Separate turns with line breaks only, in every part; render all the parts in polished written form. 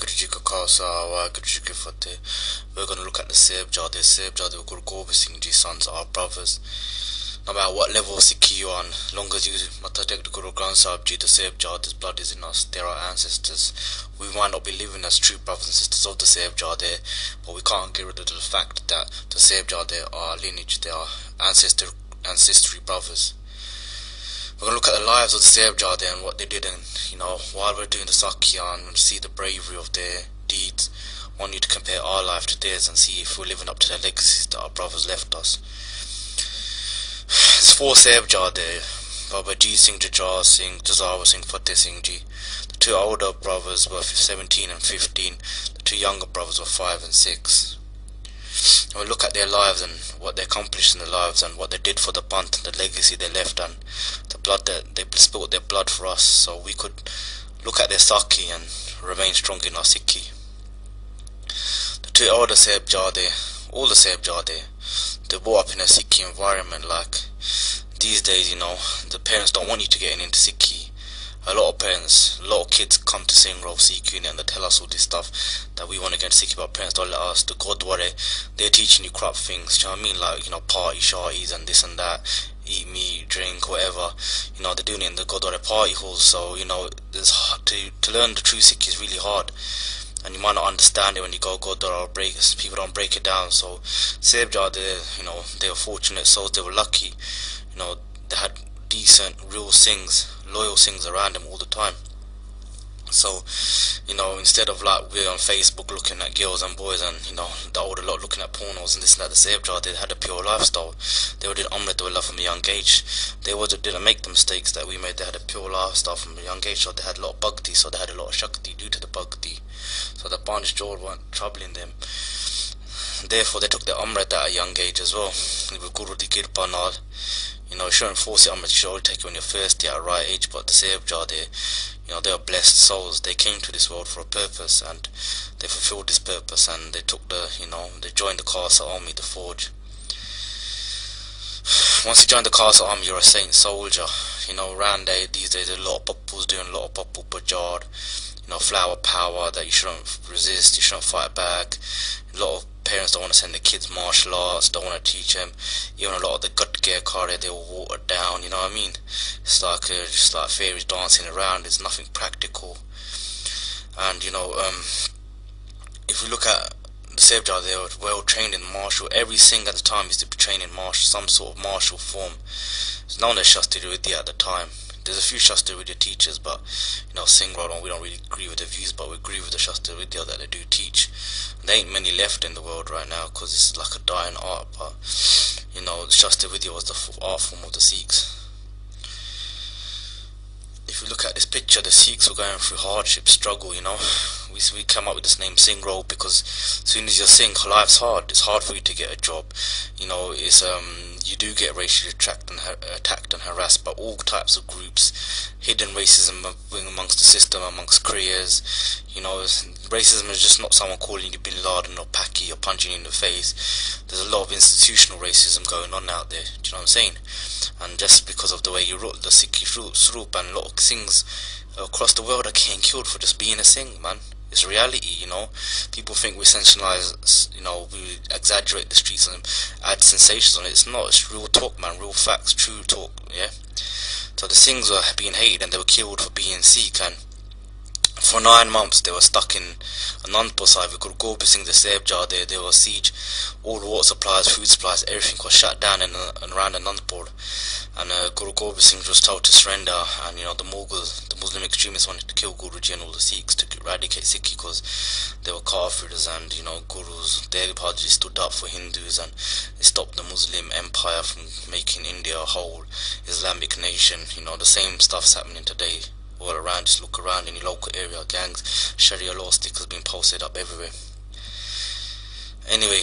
Waheguru Ji Ka Khalsa, Waheguru Ji Ki Fateh. We're going to look at the Sahibzade Guru Gobind Singh Ji sons, our brothers. No matter what level of Sikh you on, long as you Mata take the Guru Granth Sahib Ji, the Sahibzade's blood is in us, they're our ancestors. We might not be living as true brothers and sisters of the Sahibzade, but we can't get rid of the fact that the Sahibzade are lineage, they are ancestry brothers. We're going to look at the lives of the Sahibzade and what they did, and while we're doing the Sakya and see the bravery of their deeds, I want you to compare our life to theirs and see if we're living up to the legacies that our brothers left us. There's four Sahibzade: Babbaji Singh, Jajjar Singh, Jazawar Singh, Fateh Singh Ji. The two older brothers were 17 and 15, the two younger brothers were 5 and 6. And we look at their lives and what they accomplished in their lives and what they did for the PANTH and the legacy they left and the blood that they spilled their blood for us, so we could look at their Saki and remain strong in our Sikhi. The two older Sahibzade, all the Sahibzade, they brought up in a Sikhi environment. Like these days, the parents don't want you to get into Sikhi. A lot of parents, a lot of kids come to Singhrow, Sikh Union, and they tell us all this stuff that we want to get into Sikhi, but parents don't let us. The Gurdwara, they're teaching you crap things, do you know what I mean? Like, party, shawties and this and that, eat meat, drink, whatever. They're doing it in the Gurdwara party halls, so, it's hard to learn the true Sikh is really hard. And you might not understand it when you go Gurdwara or people don't break it down. So Sahibzade, they were fortunate souls, they were lucky. They had decent, real Singhs, loyal Singhs around them all the time. So, instead of like we're on Facebook looking at girls and boys and, the older lot looking at pornos and this and that, the Sahibzade, they had a pure lifestyle. They were did Amritsaar from a young age. They didn't make the mistakes that we made. They had a pure lifestyle from a young age, so they had a lot of bhakti, so they had a lot of shakti due to the bhakti. So the Banj Jor weren't troubling them. Therefore, they took their Amrit at a young age as well. With Guru Di Kirpa Nal. You shouldn't force it Amrit, you should only take it when you're thirsty at a right age. But the Sahibzade, they are blessed souls. They came to this world for a purpose and they fulfilled this purpose, and they took they joined the KHALSA army, the forge. Once you join the KHALSA army, you're a saint soldier. Around these days, a lot of Babbus doing a lot of Babbu Bajar. Flower power that you shouldn't resist, you shouldn't fight back. A lot of parents don't want to send their kids martial arts, don't want to teach them. Even a lot of the gut gear Kare, they were watered down, you know what I mean? It's like just like fairies dancing around, there's nothing practical. And if we look at the Sahibzade, they were well trained in martial. Every Singh at the time used to be trained in martial, some sort of martial form. It's known as Shastri at the time. There's a few Shastra Vidya teachers, but Singhrow, we don't really agree with their views, but we agree with the Shastra Vidya that they do teach. There ain't many left in the world right now because it's like a dying art, but the Shastra Vidya was the art form of the Sikhs. If you look at this picture, the Sikhs were going through hardship, struggle. We come up with this name Singhrow because as soon as you're Singh, life's hard. It's hard for you to get a job. It's you do get racially attacked and harassed by all types of groups. Hidden racism amongst the system, amongst careers. Racism is just not someone calling you Bin Laden or Paki or punching you in the face. There's a lot of institutional racism going on out there. Do you know what I'm saying? And just because of the way you wrote the Sikhi Sroop, and a lot of Singhs across the world are getting killed for just being a Singh, man. It's reality, People think we sensationalize, we exaggerate the streets and add sensations on it. It's not, it's real talk, man, real facts, true talk, yeah? So the Singhs were being hated and they were killed for being Sikh, and for 9 months they were stuck in Anandpur side with Guru Gobind Singh, the Sahibzade. They were siege, all the water supplies, food supplies, everything was shut down in and around Anandpur. And Guru Gobind Singh was told to surrender, and the Mughals, the Muslim extremists, wanted to kill Guruji and all the Sikhs to eradicate Sikhi because they were Kafirs, and Gurus, their Bhaji stood up for Hindus and it stopped the Muslim empire from making India a whole Islamic nation. The same stuff's happening today all around. Just look around in your local area, gangs, Sharia law stickers being posted up everywhere. Anyway,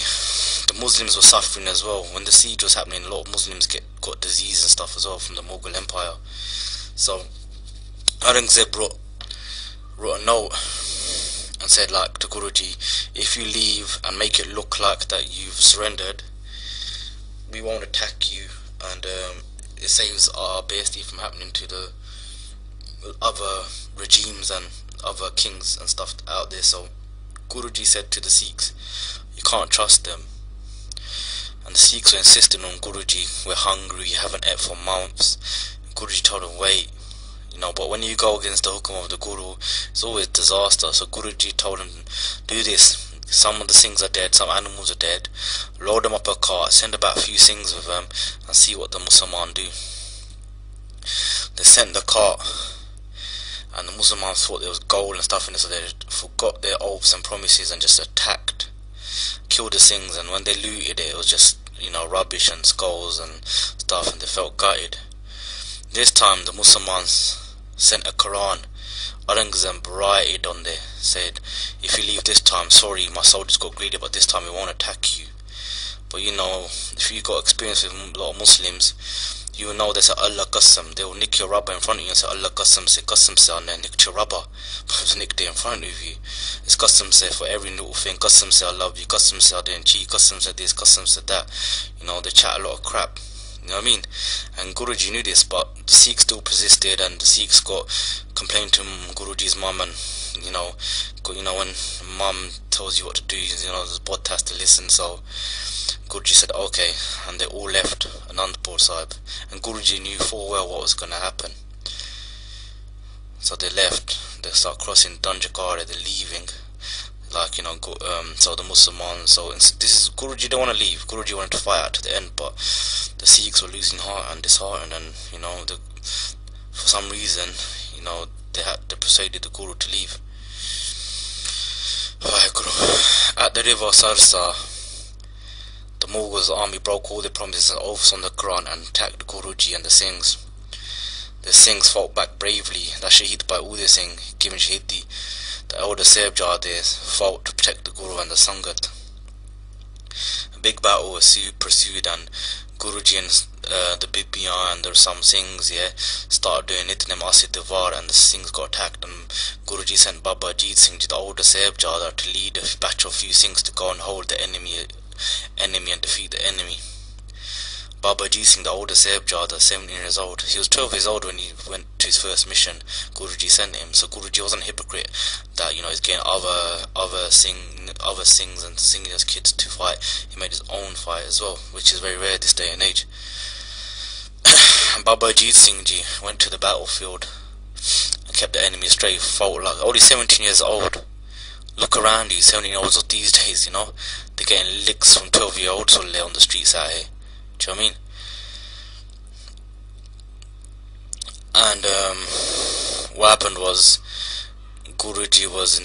the Muslims were suffering as well. When the siege was happening, a lot of Muslims got disease and stuff as well from the Mughal Empire. So Aurangzeb wrote a note and said, like, to Guruji, if you leave and make it look like that you've surrendered, we won't attack you, and it saves our basically from happening to the other regimes and other kings and stuff out there. So Guruji said to the Sikhs, you can't trust them. And the Sikhs were insisting on Guruji, we're hungry, you haven't ate for months. Guruji told them, wait, you know, but when you go against the hukum of the Guru, it's always disaster. So Guruji told them, do this. Some of the Singhs are dead, some animals are dead. Load them up a cart, send about a few Singhs with them, and see what the Muslims do. They sent the cart, and the Muslims thought there was gold and stuff in it, so they forgot their oaths and promises and just attacked, killed the Singhs. And when they looted it, it was just, you know, rubbish and skulls and stuff, and they felt gutted. This time the Muslims sent a Quran. Aurangzeb wrote on there, said, if you leave this time, sorry, my soldiers got greedy, but this time we won't attack you. But you know, if you got experience with a lot of Muslims, you will know they say Allah Qasam. They will nick your rubber in front of you and say Allah Qasam, say Qasam say, and they nicked your rubber, but it was nicked it in front of you. It's Qasam say for every little thing. Qasam say I love you, Qasam say I didn't cheat, Qasam say this, Qasam say that. You know, they chat a lot of crap. You know what I mean? And Guruji knew this, but the Sikhs still persisted, and the Sikhs got complained to Guruji's mum, and you know when mum tells you what to do, you know, there's bod has to listen. So Guruji said okay, and they all left Anandpur Sahib, and Guruji knew full well what was going to happen. So they left. They start crossing JAGOWALE. They're leaving. Like, you know, so the Muslims, so this is Guruji don't want to leave. Guruji wanted to fight out to the end, but the Sikhs were losing heart and disheartened, and you know, for some reason, you know, they persuaded the Guru to leave. At the river Sarsa, the Mughals army broke all their promises and oaths on the Quran and attacked Guruji and the Singhs. The Singhs fought back bravely. The Shaheed by Uday Singh, given Shahidi. The elder Sahibjades fought to protect the Guru and the Sangat. A big battle was pursued, and Guruji and the BBR and there were some Singhs, started doing Nitnem Sidhhu, and the Singhs got attacked, and Guruji sent Baba Ajit Singh, the older Sahibjada, to lead a batch of few Singhs to go and hold the enemy and defeat the enemy. Baba Ajit Singh, the older Sahibjada, 17 years old. He was 12 years old when he went to his first mission. Guruji sent him. So Guruji wasn't a hypocrite that, you know, he's getting other Singhs and Singh's kids to fight. He made his own fight as well, which is very rare this day and age. Baba Ajit Singh Ji went to the battlefield and kept the enemy straight. Fought like only 17 years old. Look around you, 17-year-olds of these days, you know, they're getting licks from 12-year-olds on the streets out here. Do you know what I mean? And what happened was Guruji was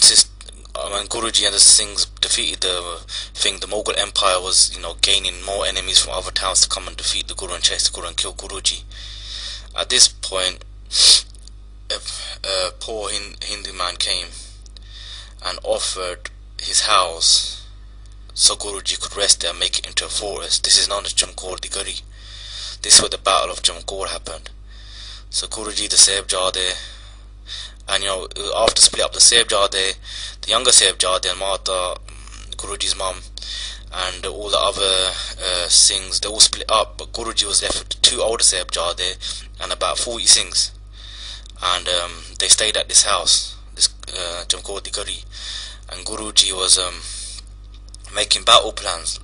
when Guruji and the Singhs defeated the thing, the Mughal Empire was, you know, gaining more enemies from other towns to come and defeat the Guru and chase the Guru and kill Guruji. At this point, a poor Hindu man came and offered his house so Guruji could rest there and make it into a forest. This is known as JAGOWALE. This is where the battle of JAGOWALE happened. So Guruji, the Sahibjade, and you know, after split up the Sahibjade, the younger Sahibjade and Mata, Guruji's mum, and all the other Singhs, they all split up, but Guruji was left with 2 older Sahibjade and about 40 Singhs, and they stayed at this house, this JAGOWALE, and Guruji was making battle plans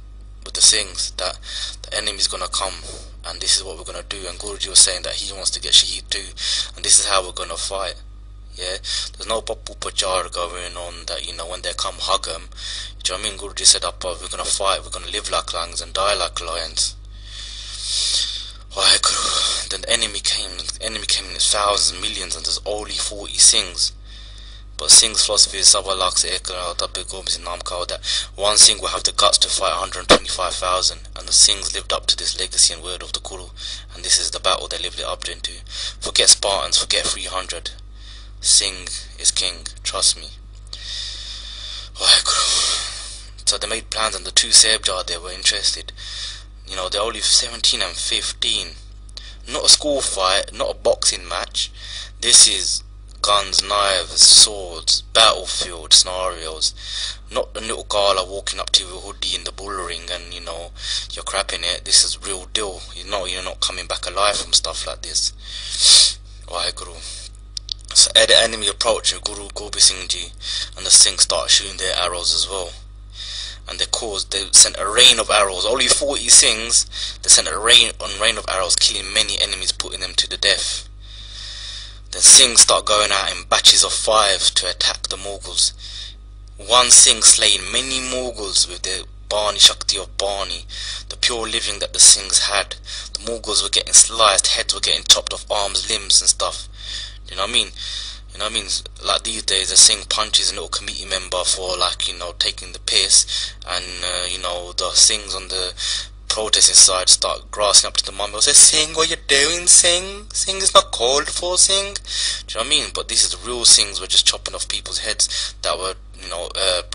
with the Singhs that the enemy's gonna come and this is what we're gonna do, and Guruji was saying that he wants to get Shaheed too, and this is how we're gonna fight. There's no Babbu Pachar going on that, you know, when they come hug them. Do you know what I mean? Guruji said up, we're gonna fight, we're gonna live like lions and die like lions. Then the enemy came in its thousands, millions, and there's only 40 Singhs. But Singh's philosophy is that one Singh will have the guts to fight 125,000, and the Singhs lived up to this legacy and word of the Guru, and this is the battle they lived it up into. Forget Spartans, forget 300. Singh is king, trust me. So they made plans, and the 2 Sahibjades, they were interested. You know, they're only 17 and 15. Not a school fight, not a boxing match. This is guns, knives, swords, battlefield scenarios. Not a little gala walking up to you with a hoodie in the bull ring and, you know, you're crapping it. This is real deal. You know, you're not coming back alive from stuff like this. So as the enemy approached Guru Gobind Singh Ji, and the Singhs started shooting their arrows as well. And they sent a rain of arrows. Only 40 Singhs, they sent a rain of arrows, killing many enemies, putting them to the death. Then Singhs start going out in batches of 5 to attack the Mughals. One Singh slaying many Mughals with the Bani Shakti of Bani, the pure living that the Singhs had. The Mughals were getting sliced, heads were getting chopped off, arms, limbs and stuff. You know what I mean? You know what I mean? Like these days, a Singh punches a little committee member for, like, you know, taking the piss, and you know, the Singhs on the protesting side start grassing up to the mum and say, "Singh, what you doing, Singh? Singh is not called for, Singh." Do you know what I mean? But this is the real Singhs were just chopping off people's heads that were, you know,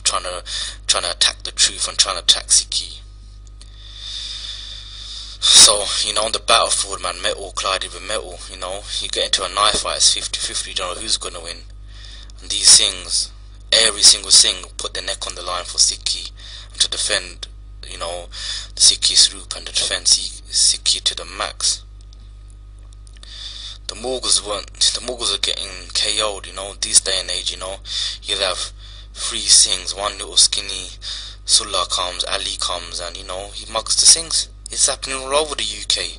trying to attack the truth and trying to attack Sikhi. So, you know, on the battlefield, man, metal collided with metal. You know, you get into a knife fight, it's 50-50, you don't know who's gonna win. And these Singhs, every single Singh put their neck on the line for Sikhi and to defend, you know, the Sikhi Swaroop and to defend Sikhi to the max. The Mughals are getting KO'd, you know, this day and age. You know, you'll have 3 Singhs, one little skinny Sullah comes, Ali comes, and, you know, he mugs the Singhs. It's happening all over the UK.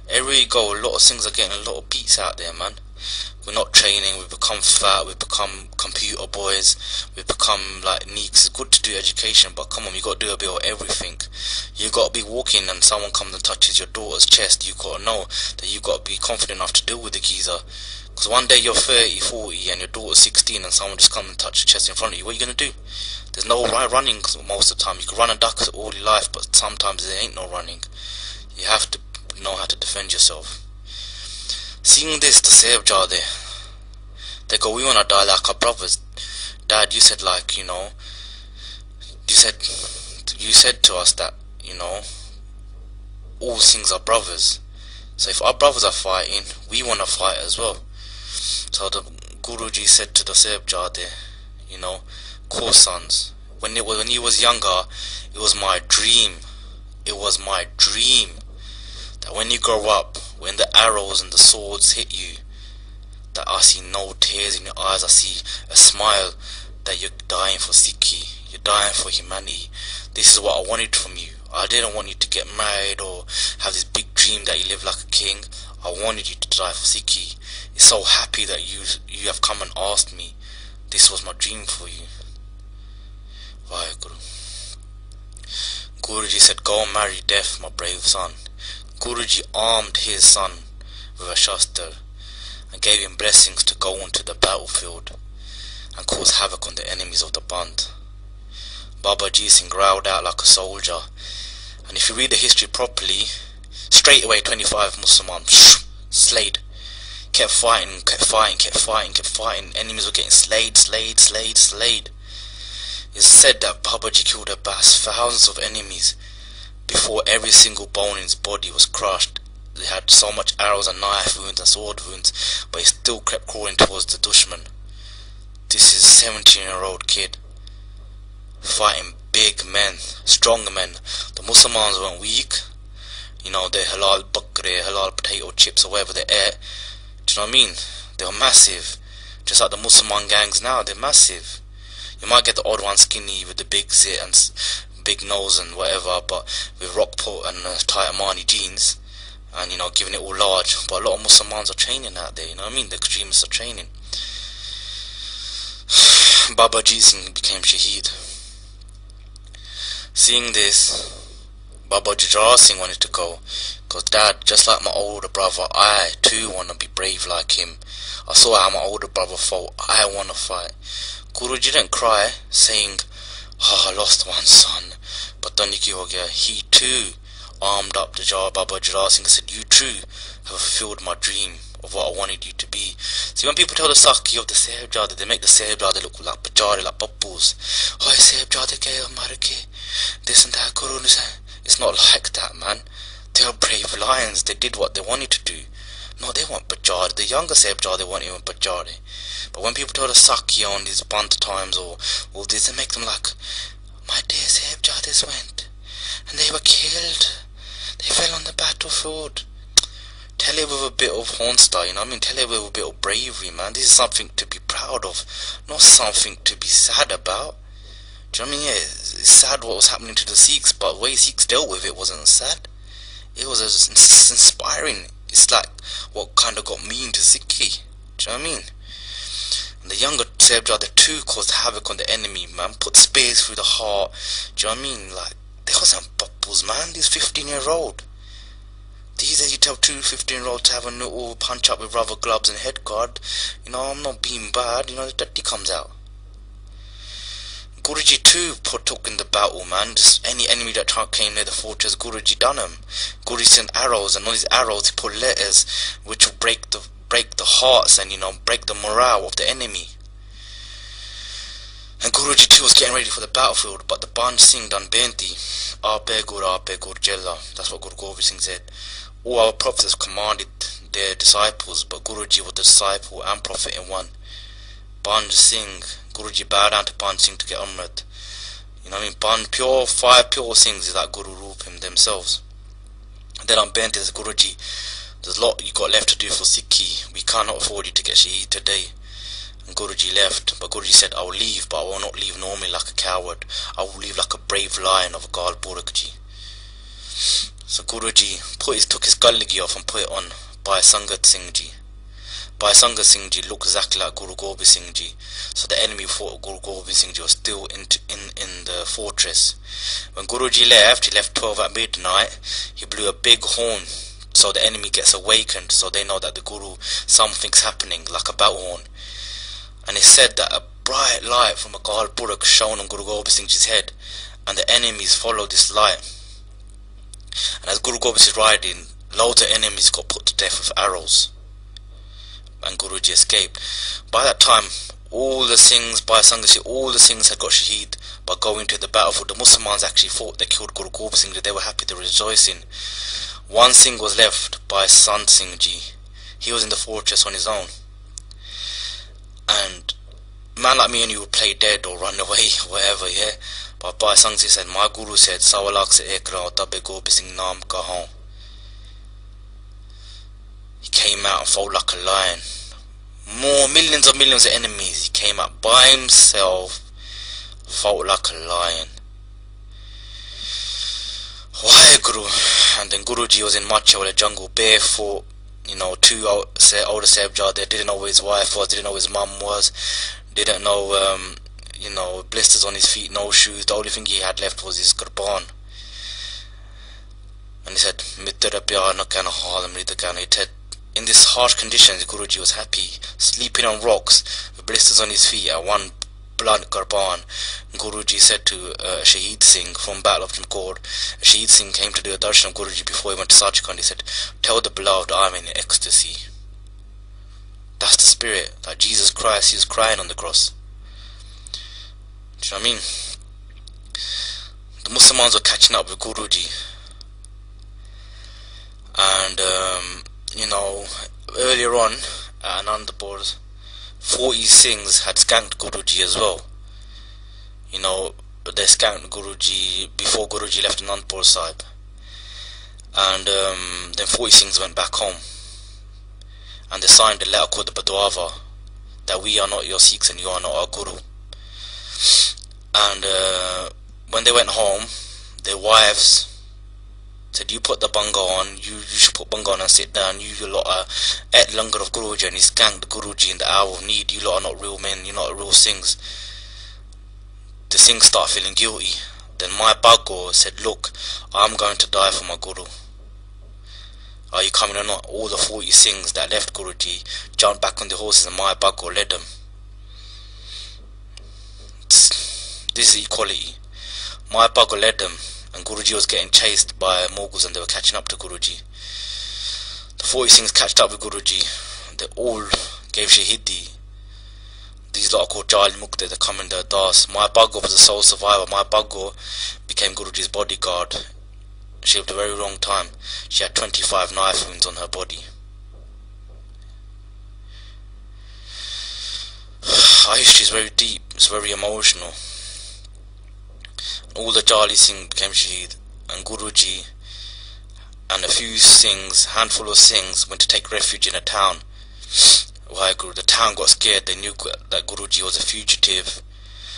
Everywhere you go, a lot of Singhs are getting a lot of beats out there, man. We're not training, we've become fat, we've become computer boys, we've become like neeks. It's good to do education, but come on, you got to do a bit of everything. You got to be walking and someone comes and touches your daughter's chest, you got to know that you got to be confident enough to deal with the geezer. Because one day you're 30, 40 and your daughter's 16 and someone just comes and touches your chest in front of you, what are you going to do? There's no running most of the time. You can run and duck all your life, but sometimes there ain't no running. You have to know how to defend yourself. Seeing this, the Sahibzade, they go, "We want to die like our brothers. Dad, you said, like, you know, you said to us that, you know, all Singhs are brothers. So if our brothers are fighting, we want to fight as well." So the Guruji said to the Sahibzade, you know, "Cool, sons, when he was younger, it was my dream. It was my dream that when you grow up, when the arrows and the swords hit you, that I see no tears in your eyes. I see a smile, that you're dying for Sikhi, you're dying for humanity. This is what I wanted from you. I didn't want you to get married or have this big dream that you live like a king. I wanted you to die for Sikhi. It's so happy that you have come and asked me. This was my dream for you." Vaheguru. Guruji said, "Go and marry death, my brave son." Guruji armed his son with a shastra and gave him blessings to go onto the battlefield and cause havoc on the enemies of the PANTH. Babbaji Singh growled out like a soldier, and if you read the history properly, straight away 25 Muslims slayed. Kept fighting. Enemies were getting slayed. It's said that Babbaji killed about thousands of enemies before every single bone in his body was crushed. They had so much arrows and knife wounds and sword wounds, but he still kept crawling towards the Dushman. This is a 17-year-old kid fighting big men, strong men. The Muslims weren't weak. You know, they halal bakre, halal potato chips or whatever they ate. Do you know what I mean? They were massive. Just like the Muslim gangs now, they're massive. You might get the odd one skinny with the big zit and big nose and whatever, but with Rockport and tight Armani jeans, and, you know, giving it all large. But a lot of Muslims are training out there, you know what I mean? The extremists are training. Babbaji Singh became Shaheed. Seeing this, Babbaji Singh wanted to go, because Dad, just like my older brother, I too want to be brave like him. I saw how my older brother fought. I want to fight. Guruji didn't cry, saying, "Oh, I lost one son, but then he too armed up the Babbaji Singh and said, 'You too have fulfilled my dream of what I wanted you to be.'" See, when people tell the Sakhi of the Sahibzade, they make the Sahibzade look like Bajari, like Babbus. "Oh, Sahibzade ke mar ke, this and that." It's not like that, man. They are brave lions. They did what they wanted to do. No, they weren't Bajari. The younger Sahibzade weren't even Bajari. But when people tell the Sakhi on these PANTH times or all this, they make them like, "My dear Sahibzades went, and they were killed. They fell on the battlefield. tell it with a bit of hornstar, you know what I mean? Tell it with a bit of bravery, man. This is something to be proud of, not something to be sad about. Do you know what I mean? Yeah, it's sad what was happening to the Sikhs, but the way Sikhs dealt with it wasn't sad. It was inspiring. It's like what kind of got me into Sikhi. Do you know what I mean? And the younger Sahibzada too caused havoc on the enemy, man. Put spears through the heart. Do you know what I mean? Like, they wasn't bubbles, man. These 15-year-old. These days you tell two 15-year-olds to have a little punch up with rubber gloves and head guard. You know, I'm not being bad. You know, the dirty comes out. Guruji too took in the battle, man. Just any enemy that came near the fortress, Guruji done him. Guruji sent arrows, and on these arrows he put letters which will break the hearts and, you know, break the morale of the enemy. And Guruji too was getting ready for the battlefield, but the Banj Singh done Benti. Ape Gur Jella. That's what Guru Gobind Singh said. All our prophets commanded their disciples, but Guruji was the disciple and prophet in one. Banj Singh, Guruji bowed down to Banj Singh to get Amrit. You know what I mean? Five pure Singhs is that Guru Rupim themselves. And then on Benti says, Guruji, there's a lot you got left to do for Sikhi. We cannot afford you to get Shaheed today. And Guruji left, but Guruji said, I will leave, but I will not leave normally like a coward. I will leave like a brave lion of Gal Burakji. So Guruji took his Galligi off and put it on Bhai Sangat Singh Ji. Bhai Sangat Singh Ji looked exactly like Guru Gobind Singh Ji. So the enemy thought Guru Gobind Singh Ji was still in the fortress. When Guruji left, he left 12 at midnight. He blew a big horn, so the enemy gets awakened, so they know that the Guru, something's happening, like a battle horn. And it said that a bright light from a Gal Burak shone on Guru Gobind Singh Ji's head, and the enemies followed this light. And as Guru Gobind Singh was riding, loads of enemies got put to death with arrows, and Guruji escaped. By that time, all the Singhs, by Sangashi, all the Singhs had got Shaheed by going to the battlefield. The Muslims actually fought, they killed Guru Gobind Singh Ji, they were happy, they were rejoicing. One Singh was left by Sant Singh Ji. He was in the fortress on his own. And man like me and you would play dead or run away, whatever, yeah. But Bhai Sangh Ji said, my Guru said, Sawalak se ek rao tabe Gobind Singh naam kahon. He came out and fought like a lion. Millions of enemies. He came out by himself, fought like a lion. Why Guru? And then Guruji was in Machawala jungle barefoot. You know, two older Sahibzada there, didn't know where his wife was, didn't know where his mum was, didn't know, you know, blisters on his feet, no shoes. The only thing he had left was his Qurban. And he said, Mitra pyar na kana halam rida kana. He said, in this harsh conditions, Guruji was happy, sleeping on rocks with blisters on his feet at one blunt Qurban. Guruji said to Shaheed Singh from Battle of Chimkor, Shaheed Singh came to do a darshan of Guruji before he went to Sachkhand. He said, tell the beloved I'm in ecstasy. That's the spirit, like Jesus Christ, he was crying on the cross. Do you know what I mean? The Muslims were catching up with Guruji. And, you know, earlier on at Anandapur, 40 Singhs had skanked Guruji as well. You know, they skanked Guruji before Guruji left Anandapur Sahib. And then 40 Singhs went back home. And they signed a letter called the Badwava, that we are not your Sikhs and you are not our Guru. And when they went home, their wives said, you put the bunga on, you should put bunga on and sit down, you lot are at langar of Guruji, and he skanked Guruji in the hour of need. You lot are not real men, you're not real Singhs. The Singhs start feeling guilty. Then my Baggo said, look, I'm going to die for my Guru. Are you coming or not? All the 40 Singhs that left Guruji jumped back on the horses and my Baggo led them. This is equality. My Baggo led them, and Guruji was getting chased by Mughals and they were catching up to Guruji. The 40 Singhs catched up with Guruji. They all gave Shahidi. These lot are called Jali Mukte, they come in their das. My Baggo was the sole survivor. My Baggo became Guruji's bodyguard. She lived a very long time. She had 25 knife wounds on her body. Our history is very deep, it's very emotional. All the Jali Singh became Shaheed, and Guruji and a few Singhs, handful of Singhs, went to take refuge in a town. The town got scared. They knew that Guruji was a fugitive,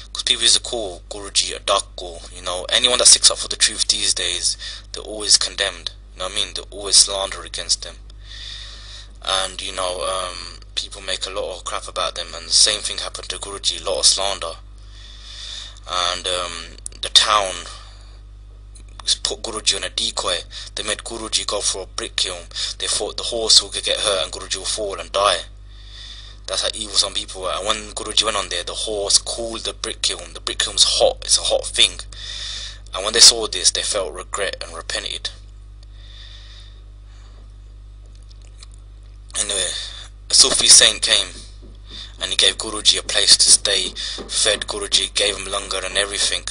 because people used to call Guruji a Dakko. You know, anyone that sticks up for the truth these days, they're always condemned. You know what I mean? They're always slander against them, and you know, people make a lot of crap about them. And the same thing happened to Guruji, a lot of slander. And the town put Guruji on a decoy. They made Guruji go for a brick kiln. They thought the horse would get hurt and Guruji would fall and die. That's how evil some people were. And when Guruji went on there, the horse cooled the brick kiln. The brick kiln's hot. It's a hot thing. And when they saw this, they felt regret and repented. Anyway, a Sufi saint came and he gave Guruji a place to stay, fed Guruji, gave him langar and everything.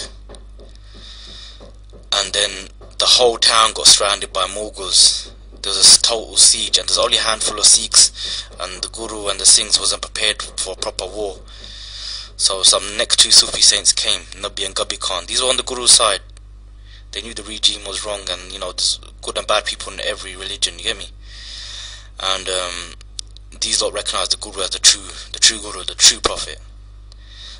And then the whole town got surrounded by Mughals. There was a total siege, and there's only a handful of Sikhs, and the Guru and the Singhs wasn't prepared for a proper war. So some next two Sufi saints came, Nabi and Gabi Khan. These were on the Guru's side. They knew the regime was wrong, and you know, there's good and bad people in every religion, you get me? And these lot recognized the Guru as the true Guru, the true prophet.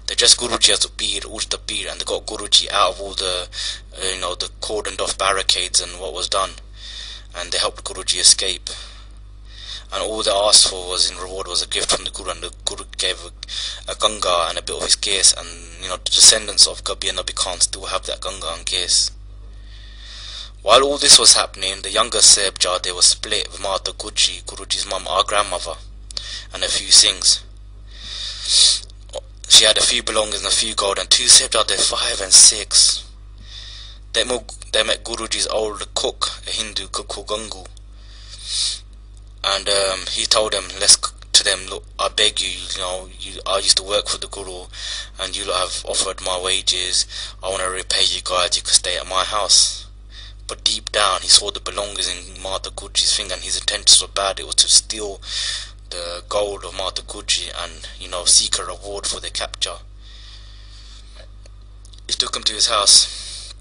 They dressed Guruji as a beard, the beard, and they got Guruji out of all the, you know, the cordoned off barricades and what was done. And they helped Guruji escape. And all they asked for was, in reward, was a gift from the Guru, and the Guru gave a Ganga and a bit of his case. And you know, the descendants of Gabi and Nabi Khan still have that Ganga and case. While all this was happening, the younger Sahibzade was split with Mata Guji, Guruji's mum, our grandmother, and a few Singhs. She had a few belongings and a few gold, and two Sahibzade, 5 and 6. They met Guruji's old cook, a Hindu cook called Gangu, and he told them, look, I beg you, you know, I used to work for the Guru, and you lot have offered my wages. I want to repay you guys. You could stay at my house. But deep down, he saw the belongings in Mata Guji's thing, and his intentions were bad. It was to steal the gold of Mata Guji and, you know, seek a reward for their capture. He took him to his house.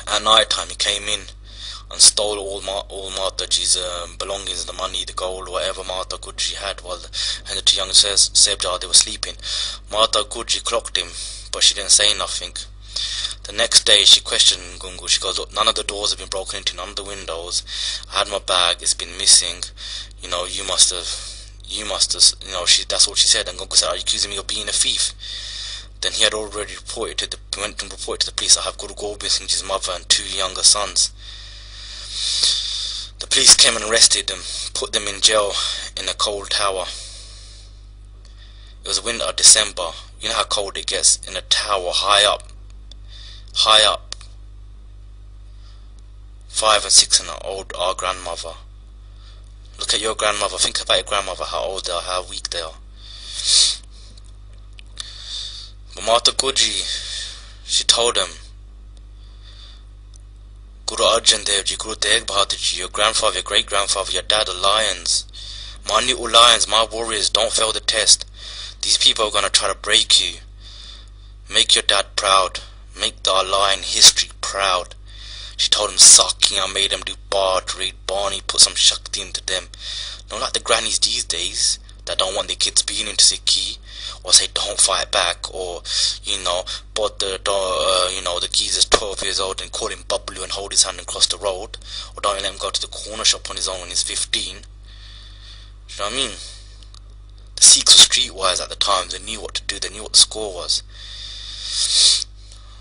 At night time, he came in and stole all Mataji's belongings, the money, the gold, whatever Mata Guji had, while the two young Sahibzade were sleeping. Mata Guji clocked him, but she didn't say nothing. The next day, she questioned Gungu. She goes, look, none of the doors have been broken into, none of the windows. I had my bag, it's been missing. You know, you must have, you know, that's what she said. And Gungu said, are you accusing me of being a thief? Then he had already went and reported to the police. I have Guru Gobind Singh's mother and two younger sons. The police came and arrested them, put them in jail in a cold tower. It was winter, December. You know how cold it gets in a tower, high up. 5 and 6 and our grandmother. Look at your grandmother. Think about your grandmother, how old they are, how weak they are. But Mata Guji, she told him, Guru Arjan Dev Ji, Guru Tegh Bahadur Ji, your grandfather, your great grandfather, your dad are lions. My little lions, my warriors, don't fail the test. These people are going to try to break you. Make your dad proud. Make the lion history proud. She told him sucking, I made them do Bard, read Barney, put some Shakti into them. Not like the grannies these days that don't want their kids being into Sikhi, or say don't fight back, or you know, but the geezer's 12 years old and call him BABBU and hold his hand and cross the road, or don't let him go to the corner shop on his own when he's 15. You know what I mean? The Sikhs were streetwise at the time. They knew what to do. They knew what the score was.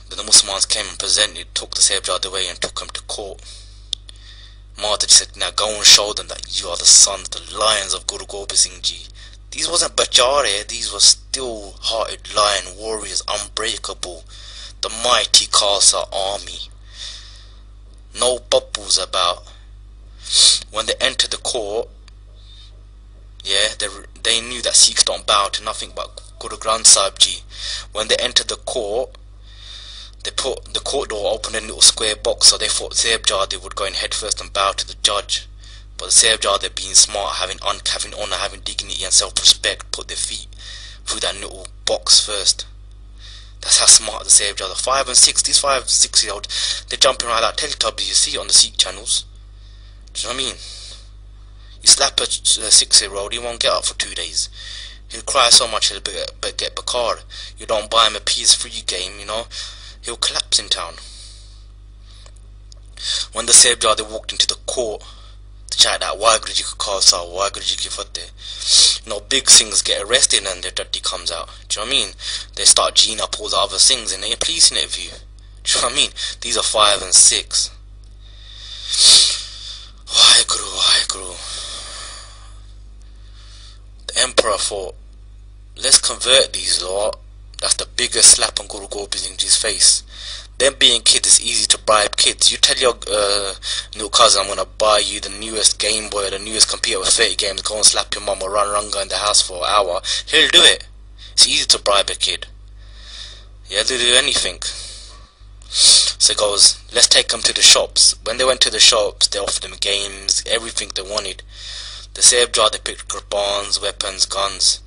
Then the Muslims came and presented, took the Sahibzade away and took him to court. Mataji said, now go and show them that you are the sons, the lions of Guru Gobind Singh Ji. These wasn't Bachare, these were still-hearted lion warriors, unbreakable, the mighty Khalsa army. No bubbles about. When they entered the court, yeah, they knew that Sikhs don't bow to nothing but Guru Granth Sahib Ji. When they entered the court, they put the court door open in a little square box, so they thought Sahibzade would go in head first and bow to the judge. But the Sahibzade, being smart, having honour, having dignity and self-respect, put their feet through that little box first. That's how smart the Sahibzade. 5 and 6, these 5, 6-year-olds, they're jumping around like Teletubbies you see on the Sikh channels. Do you know what I mean? You slap a 6-year-old, he won't get up for 2 days. He'll cry so much he'll get BABBAR. You don't buy him a PS3 game, you know, he'll collapse in town. When the Safeguard walked into the court to chat that why could you KHALSA, why could you give up there? You know, big things get arrested and their daddy comes out. Do you know what I mean? They start G'ing up all the other things in a police interview. Do you know what I mean? These are 5 and 6. Why grew? The Emperor thought, let's convert these lot. That's the biggest slap on Guru Gobind Singh's face. Them being kids, it's easy to bribe kids. You tell your new cousin, I'm gonna buy you the newest Game Boy, the newest computer with 30 games, go and slap your mum or run Ranga in the house for an hour. He'll do it. It's easy to bribe a kid. Yeah, they'll do anything. So he goes, let's take them to the shops. When they went to the shops, they offered them games, everything they wanted. The Safeguard, they picked bonds, weapons, guns.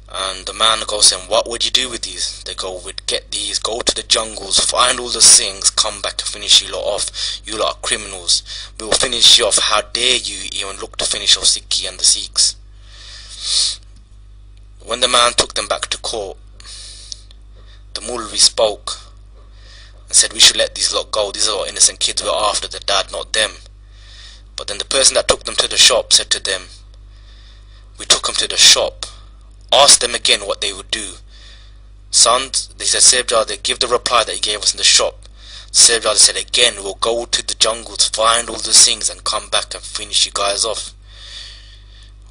And the man goes saying, what would you do with these? They go, we'd get these, go to the jungles, find all the things, come back and finish you lot off. You lot are criminals. We will finish you off. How dare you even look to finish off Sikhi and the Sikhs? When the man took them back to court, the Mulvi spoke and said we should let these lot go. These are all innocent kids, we're after the dad, not them. But then the person that took them to the shop said to them, we took them to the shop, asked them again what they would do. Sons, they said, Safeguard, they give the reply that he gave us in the shop. Safeguard said again, we'll go to the jungles, find all the things and come back and finish you guys off.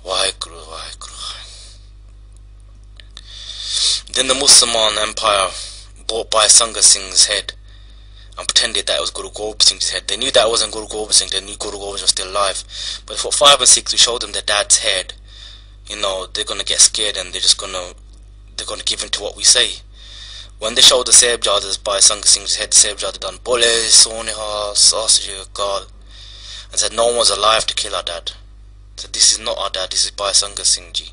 Why grew? Then the Muslim Empire bought by Sangha Singh's head and pretended that it was Guru Gobind Singh's head. They knew that it wasn't Guru Gobind Singh, they knew Guru Gobind was still alive. But for 5 and 6 we showed them their dad's head. You know, they're gonna get scared and they're gonna give in to what we say. When they showed the Safeguarders by Sangha Singh's head, the Safeguard done Bole, SOORMEH, Sausage, God, and said no one's alive to kill our dad. Said this is not our dad, this is by Sangha Singh Ji.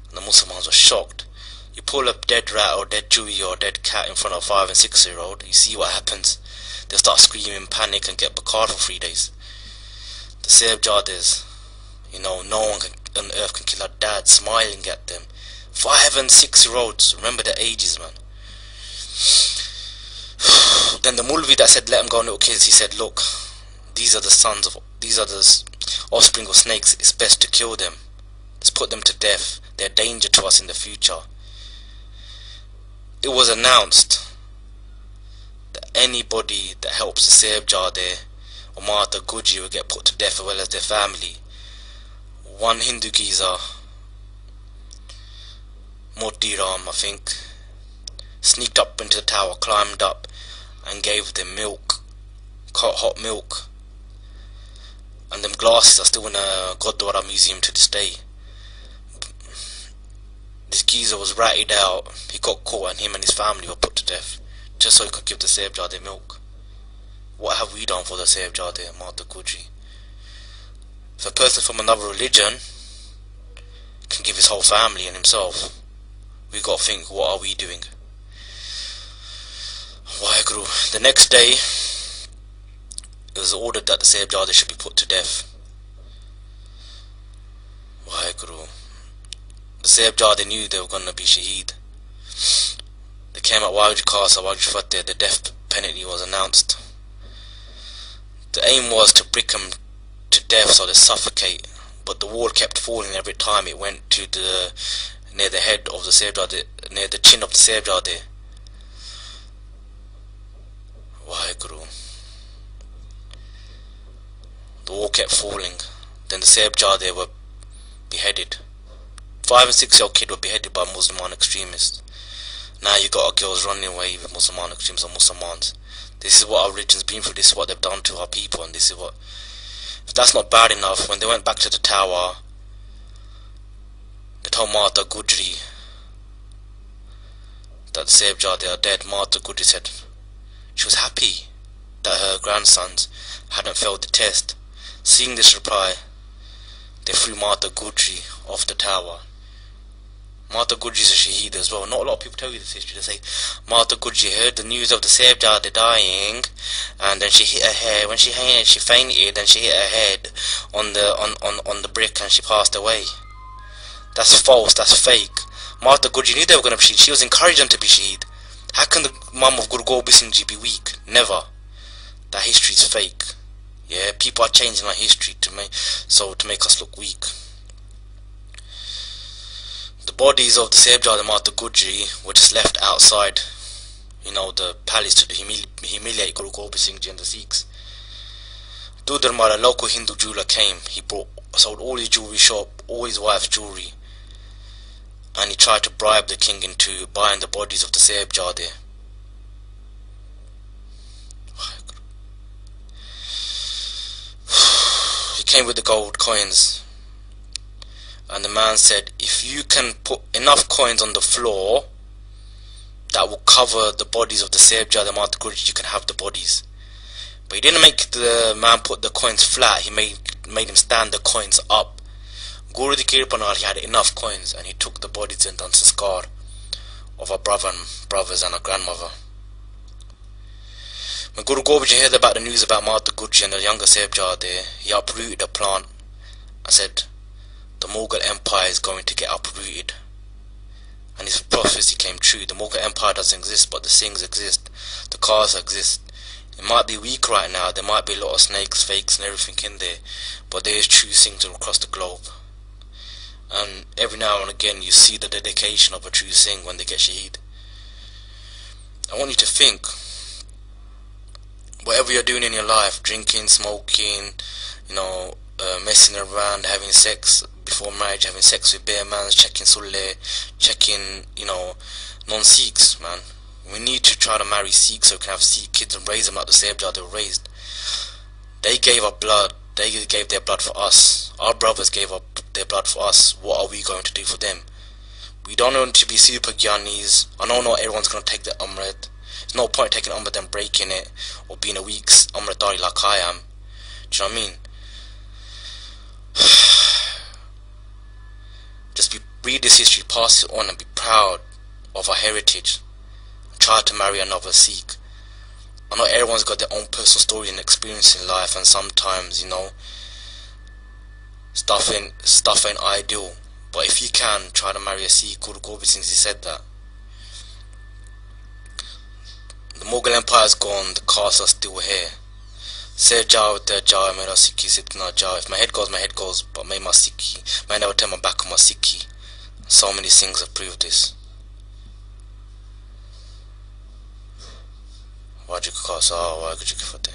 And the Muslims were shocked. You pull a dead rat or dead Jewy or dead cat in front of a 5 and 6-year-old, you see what happens. They start screaming, panic and get BABBAR for 3 days. The Safeguarders, you know, no one on earth can kill our dad, smiling at them. 5 and 6-year-olds, remember their ages, man. Then the Mulvi that said let them go, little kids, he said, look, these are the offspring of snakes, it's best to kill them. Let's put them to death, they're a danger to us in the future. It was announced that anybody that helps the Safeguard or Mata Guji will get put to death as well as their family. One Hindu geezer, Moti Ram I think, sneaked up into the tower, climbed up and gave them milk, hot milk. And them glasses are still in a Gurdwara museum to this day. This geezer was ratted out, he got caught and him and his family were put to death, just so he could give the Safeguard their milk. What have we done for the Safeguard Mata Guji? If a person from another religion can give his whole family and himself, we got to think, what are we doing? Waheguru. The next day, it was ordered that the Safeguard should be put to death. Waheguru. The Safeguard, they knew they were going to be shaheed. They came at Wajid Khasa, Wajid Fateh, the death penalty was announced. The aim was to prick them to death so they suffocate, but the wall kept falling every time it went to near the head of the Safeguard, near the chin of the Safeguard. Waheguru. The wall kept falling. Then the Safeguard were beheaded. 5 and 6-year-old kid were beheaded by Muslim extremists. Now you got our girls running away with Muslim extremists or Muslims. This is what our religion's been through, this is what they've done to our people, and this is what... If that's not bad enough, when they went back to the tower, they told Mata Gujri that the Safeguard, they are dead. Mata Gujri said she was happy that her grandsons hadn't failed the test. Seeing this reply, they threw Mata Gujri off the tower. Mata Gurji is a shaheed as well. Not a lot of people tell you this history. They say Mata Gurji heard the news of the Sahibzade dying, and then she hit her head. When she fainted, and she hit her head on the brick, and she passed away. That's false. That's fake. Mata Gurji knew they were going to be shaheed. She was encouraging them to be shaheed. How can the mum of Guru Gobind Singh Ji be weak? Never. That history is fake. Yeah, people are changing our history to make us look weak. The bodies of the Sahibzade Mata Gurji were just left outside, the palace to humiliate Guru Gobind Singh Ji and the Sikhs. Dudharmar, a local Hindu jeweler, came. He sold all his jewelry shop, all his wife's jewelry, and he tried to bribe the king into buying the bodies of the Sahibzade. He came with the gold coins, and the man said, if you can put enough coins on the floor that will cover the bodies of the Sahibzade Mata Gurji, you can have the bodies. But he didn't make the man put the coins flat. He made him stand the coins up. Guru Di Kirpanal, he had enough coins, and he took the bodies and done sanskar of our brothers and our grandmother. When Guru Gobind heard about the news about Mata Gurji and the younger Sahibzade, he uprooted a plant and said, the Mughal Empire is going to get uprooted. And his prophecy came true. The Mughal Empire doesn't exist, but the Singhs exist. The Khalsa exist. It might be weak right now. There might be a lot of snakes, fakes and everything in there, but there is true Singhs across the globe. And every now and again you see the dedication of a true Singh when they get shaheed. I want you to think, whatever you're doing in your life, drinking, smoking, messing around, having sex before marriage, having sex with bare mans, checking sulle, checking, non-Sikhs, man. We need to try to marry Sikhs so we can have Sikh kids and raise them like the Sahibzade were raised. They gave up blood. They gave their blood for us. Our brothers gave up their blood for us. What are we going to do for them? We don't want to be super gyanis. I know not everyone's going to take the Amrit. There's no point taking Amrit and breaking it, or being a weak Amritari like I am. Do you know what I mean? Just read this history, pass it on, and be proud of our heritage. Try to marry another Sikh. I know everyone's got their own personal story and experience in life, and sometimes, stuff ain't ideal. But if you can, try to marry a Sikh. Guru Gobind Singh Ji said that. The Mughal Empire is gone, the castes are still here. Say jao te jao, mera Sikhi sitna jao. If my head goes, but may my Sikhi, may never turn my back on my Sikhi. So many things have proved this. Wajik Khalsa, Wajik Fateh.